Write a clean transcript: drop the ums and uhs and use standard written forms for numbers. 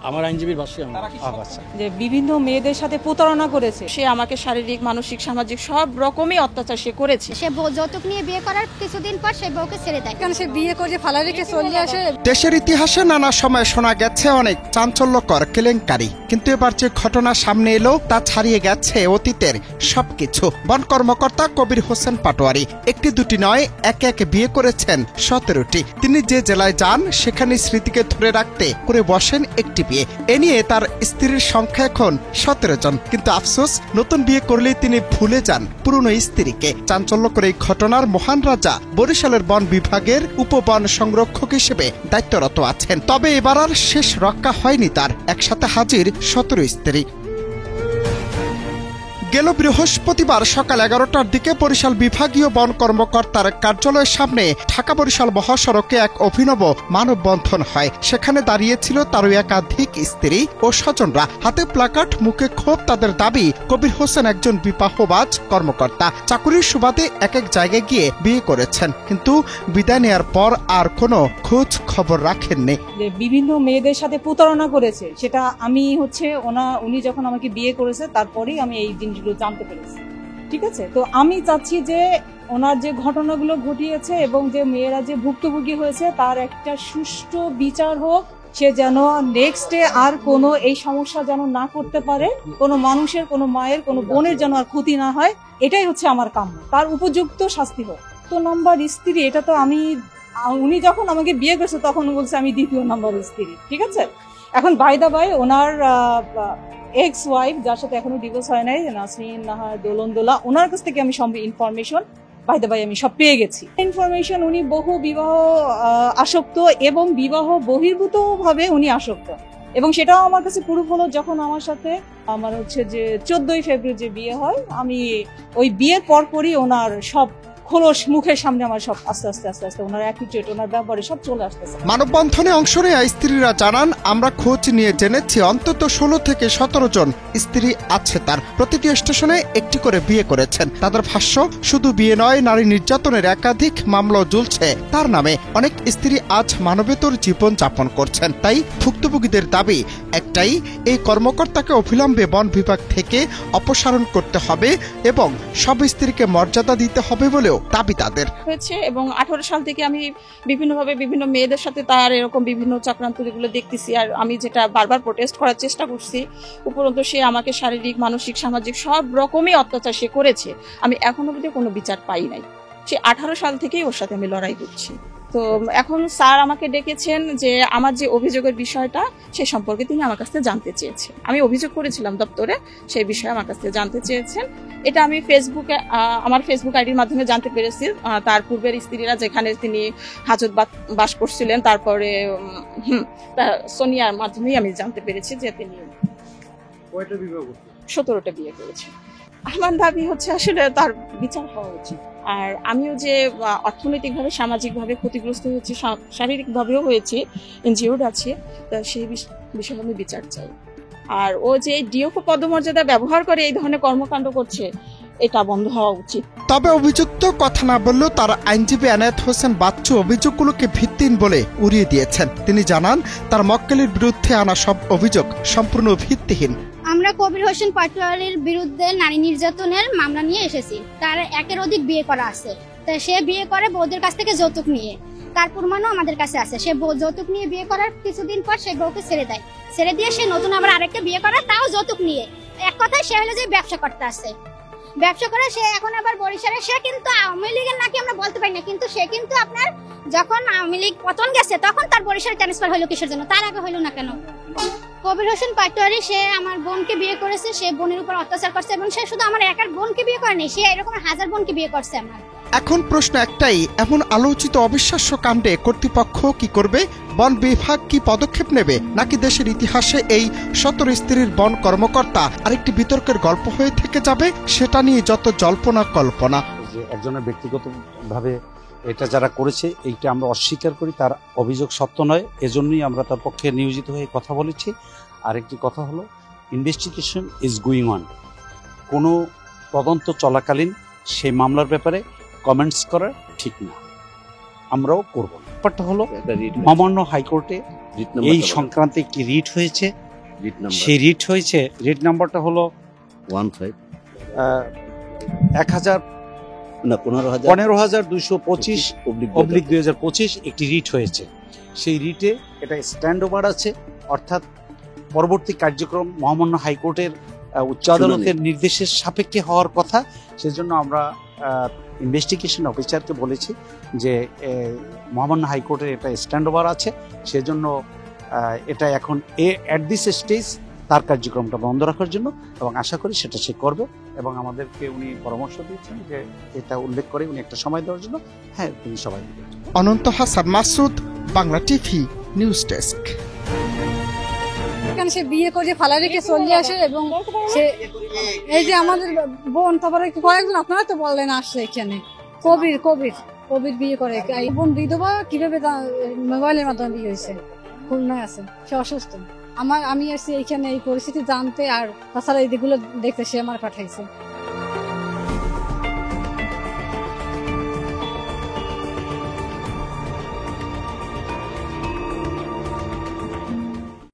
আমার আইনজীবীর ভাষ্য যে বিভিন্ন মেয়েদের সাথে প্রতারণা করেছে, সে আমাকে শারীরিক, মানসিক, সামাজিক সব রকমই অত্যাচার সে করেছে। সে যৌতুক নিয়ে বিয়ে করার কিছুদিন পর সে বউকে ছেড়ে দেয়, কারণ সে বিয়ে করে ফালা রেখে চলে আসে। দেশের ইতিহাসে নানা সময় শোনা গেছে অনেক চাঞ্চল্যকর কেলেঙ্কারি, কিন্তু এবার যে ঘটনা সামনে এলো তা ছাড়িয়ে গেছে অতীতের সবকিছু। বন কর্মকর্তা কবির হোসেন পাটোয়ারি একটি দুটি নয়, একে একে বিয়ে করেছেন 17টি। তিনি যে জেলায় যান সেখানে স্মৃতিকে ধরে রাখতে করে বসেন একটি বিয়ে। এ নিয়ে তার স্ত্রীর সংখ্যা এখন 17 জন, কিন্তু আফসোস নতুন বিয়ে করলেই তিনি ভুলে যান পুরনো স্ত্রীকে। চাঞ্চল্যকর এই ঘটনার মহান রাজা বরিশালের বন বিভাগের উপবন সংরক্ষক হিসেবে দায়িত্বরত আছেন। তবে এবার আর শেষ রক্ষা হয়নি তার, একসাথে হাজির 17 স্ত্রী। গেল বৃহস্পতিবার সকাল 11টার দিকে বরিশাল বিভাগীয় বন কর্মকর্তার কার্যালয়ের সামনে ঢাকা বরিশাল মহাসড়কে এক অভিনব মানববন্ধন হয়। সেখানে দাঁড়িয়েছিল তারও একাধিক স্ত্রী ও স্বজনরা, হাতে প্লাকার্ড, মুখে ক্ষোভ। তাদের দাবি, কবির হোসেন একজন বিবাহবাজ কর্মকর্তা, চাকুরির সুবাদে এক এক জায়গায় গিয়ে বিয়ে করেছেন, কিন্তু বিদায় নেওয়ার পর আর কোনো খোঁজ খবর রাখেননি। বিভিন্ন মেয়েদের সাথে প্রতারণা করেছে, সেটা আমি উনি যখন আমাকে বিয়ে করেছে তারপরেই আমি এই জিনিসগুলো জানতে পেরেছি। ঠিক আছে, তো আমি চাচ্ছি যে ওনার যে ঘটনাগুলো ঘটিয়েছে এবং যে মেয়েরা যে ভুক্তভোগী হয়েছে তার একটা সুষ্ঠু বিচার হোক। সে যেন নেক্সটে আর কোনো এই সমস্যা যেন না করতে পারে, কোনো মানুষের, কোনো মায়ের, কোনো বোনের যেন আর ক্ষতি না হয়, এটাই হচ্ছে আমার কাম্য। তার উপযুক্ত শাস্তি হোক। তো নম্বর স্ত্রী, এটা তো উনি যখন আমাকে বিয়ে করেছে তখন বলছে আমি দ্বিতীয় নম্বর স্ত্রী। ঠিক আছে, এখন বাই দা বাই ওনার এক্স ওয়াইফ, যার সাথে এখনো ডিভোর্স হয় নাই, নাসরিন নাহার দোলনদোলা, ওনার কাছ থেকে আমি সব ইনফরমেশন বাই দা বাই আমি সব পেয়ে গেছি। ইনফরমেশন, উনি বহু বিবাহ আসক্ত এবং বিবাহ বহির্ভূত ভাবে উনি আসক্ত, এবং সেটাও আমার কাছে প্রুফ হলো যখন আমার সাথে আমার যে 14ই ফেব্রুয়ারি যে বিয়ে হয়, আমি ওই বিয়ের পরপরই ওনার সব খোলস মুখের সামনে আমার সব আস্তে আস্তে ওনার অ্যাটিটিউড, ওনার ব্যাপারে সব চলে আসতেছে। মানববন্ধনে অংশ নেওয়া স্ত্রীরা জানান, আমরা খোঁজ নিয়ে জেনেছি অন্তত 16 থেকে 17 জন স্ত্রী আছে তার। প্রতিটি স্টেশনে একটি করে বিয়ে করেছেন। তাদের ভাষ্য, শুধু বিয়ে নয়, নারী নির্যাতনের একাধিক মামলাও ঝুলছে তার নামে। অনেক স্ত্রী আজ মানবেতর জীবন যাপন করছেন। তাই ভুক্তভোগীদের দাবি একটাই, এই কর্মকর্তাকে অবিলম্বে বন বিভাগ থেকে অপসারণ করতে হবে এবং সব স্ত্রীকে মর্যাদা দিতে হবে বলেও দাবি তাদের হয়েছে। এবং 18 সাল থেকে আমি বিভিন্নভাবে বিভিন্ন মেয়েদের সাথে তার এরকম বিভিন্ন চক্রান্তগুলো দেখতেছি, আর আমি যেটা বারবার প্রোটেস্ট করার চেষ্টা করছি। উপরন্তু সে আমাকে শারীরিক, মানসিক, সামাজিক সব রকমই অত্যাচার সে করেছে। আমি এখনো পর্যন্ত কোনো বিচার পাই নাই। সে 18 সাল থেকেই ওর সাথে আমি লড়াই করছি। তো এখন স্যার আমাকে ডেকেছেন যে আমার যে অভিযোগের বিষয়টা সে সম্পর্কে তিনি আমার কাছ থেকে জানতে চেয়েছেন। আমি অভিযোগ করেছিলাম দপ্তরে, সেই বিষয়ে আমার কাছ থেকে জানতে চেয়েছেন। এটা আমি ফেসবুকে, আমার ফেসবুক আইডির মাধ্যমে জানতে পেরেছি। তার পূর্বের স্ত্রীরা যেখানে তিনি হাজত বাস করছিলেন, তারপরে সোনিয়ার মাধ্যমেই আমি জানতে পেরেছি যে তিনি 17টা বিয়ে করেছেন। আমার দাবি আসলে তার বিচার হওয়া উচিত। আর আমিও যে অর্থনৈতিকভাবে, সামাজিকভাবে ক্ষতিগ্রস্ত হয়েছি, শারীরিকভাবেও হয়েছি, ইনজিওর্ড আছে, তা সেই বিষয়ে আমি বিচার চাই। আর ও যে ডিওপো পদমর্যাদা ব্যবহার করে এই ধরনের কর্মকাণ্ড করছে, এটা বন্ধ হওয়া উচিত। তবে অভিযুক্ত কথা না বললেও তার আইনজীবী এনায়েত হোসেন বাচ্চু অভিযোগগুলোকে ভিত্তিহীন বলে উড়িয়ে দিয়েছেন। তিনি জানান, তার মক্কেলের বিরুদ্ধে আনা সব অভিযোগ সম্পূর্ণ ভিত্তিহীন। আমরা কবির হোসেন পাটোয়ারির বিরুদ্ধে নারী নির্যাতনের মামলা নিয়ে এসেছি। তার একের অধিক বিয়ে করা আছে। তা সে বিয়ে করে বউদের কাছ থেকে যৌতুক নিয়ে, তার প্রমাণও আমাদের কাছে আছে। সে যৌতুক নিয়ে বিয়ে করার কিছুদিন পর সে বউকে ছেড়ে দেয়, ছেড়ে দিয়ে সে নতুন আবার আরেকটা বিয়ে করে, তাও যৌতুক নিয়ে। এক কথায় সে হলো যে ব্যবসা করতে আসছে। ব্যবসা করে সে এখন আবার বরিশালে, সে কিন্তু আওয়ামী লীগের নাকি আমরা বলতে পারি না, কিন্তু সে কিন্তু আপনার যখন আওয়ামী লীগ পতন গেছে তখন তার বরিশালে ট্রান্সফার হলো কিসের জন্য, তার আগে হলো না কেন? কবির হোসেন পাটোয়ারি সে আমার বোনকে বিয়ে করেছে, সে বোনের উপর অত্যাচার করছে, এবং সে শুধু আমার একার বোনকে বিয়ে করেনি, সে এরকম 1000 বোনকে বিয়ে করছে আমার। এখন প্রশ্ন একটাই, এমন আলোচিত অবিশ্বাস্য কাণ্ডে কর্তৃপক্ষ কি করবে? বন বিভাগ কি পদক্ষেপ নেবে, নাকি দেশের ইতিহাসে এই 17 স্ত্রীর বন কর্মকর্তা আরেকটি বিতর্কের গল্প হয়ে থেকে যাবে? সেটা নিয়ে যত জল্পনা কল্পনা। যে একজনের ব্যক্তিগতভাবে এটা যারা করেছে, এইটা আমরা অস্বীকার করি, তার অভিযোগ সত্য নয়, এজন্যই আমরা তার পক্ষে নিয়োজিত হয়ে কথা বলেছি। আরেকটি কথা হলো, ইনভেস্টিগেশন ইজ গোয়িং অন। কোনো তদন্ত চলাকালীন সেই মামলার ব্যাপারে কমেন্টস করা ঠিক না, আমরাও করব না। ব্যাপারটা হলো, মহামান্য হাইকোর্টে এই সংক্রান্তে একটি রিট হয়েছে। সেই রিট হয়েছে, রিট নাম্বারটা হলো 15,225/2025 একটি রিট হয়েছে। সেই রিটে এটা স্ট্যান্ড ওভার আছে, অর্থাৎ পরবর্তী কার্যক্রম মহামান্য হাইকোর্টের উচ্চ আদালতের নির্দেশের সাপেক্ষে হওয়ার কথা। সেজন্য আমরা ইনভেস্টিগেশন অফিসারকে বলেছি যে মহামান্য হাইকোর্টের এটা স্ট্যান্ড ওভার আছে, সেজন্য এটা এখন অ্যাট দিস স্টেজ তার কার্যক্রমটা বন্ধ রাখার জন্য, এবং আশা করি সেটা সে করবে। এবং আমাদেরকে উনি পরামর্শ দিয়েছেন যে এটা উল্লেখ করে উনি একটা সময় দেওয়ার জন্য। হ্যাঁ, তিনি সবাই দিবেন। Ananta Hasan Masud, Bangla TV news desk. সে বিয়ে করে ফালা রেখে চলে আসে, এবং সে এই যে আমাদের বোন, তারপরে কয়েকজন আপনারা তো বললেন আসছে এখানে, কবির বিয়ে করে। বোন বিধবা কিভাবে মোবাইলের মাধ্যমে বিয়ে হয়েছে, খুলনায় আছে, সে অসুস্থ। আমি আসছি এইখানে এই পরিস্থিতি জানতে, আর তাছাড়া এই দিকগুলো দেখতে সে আমার পাঠাইছে।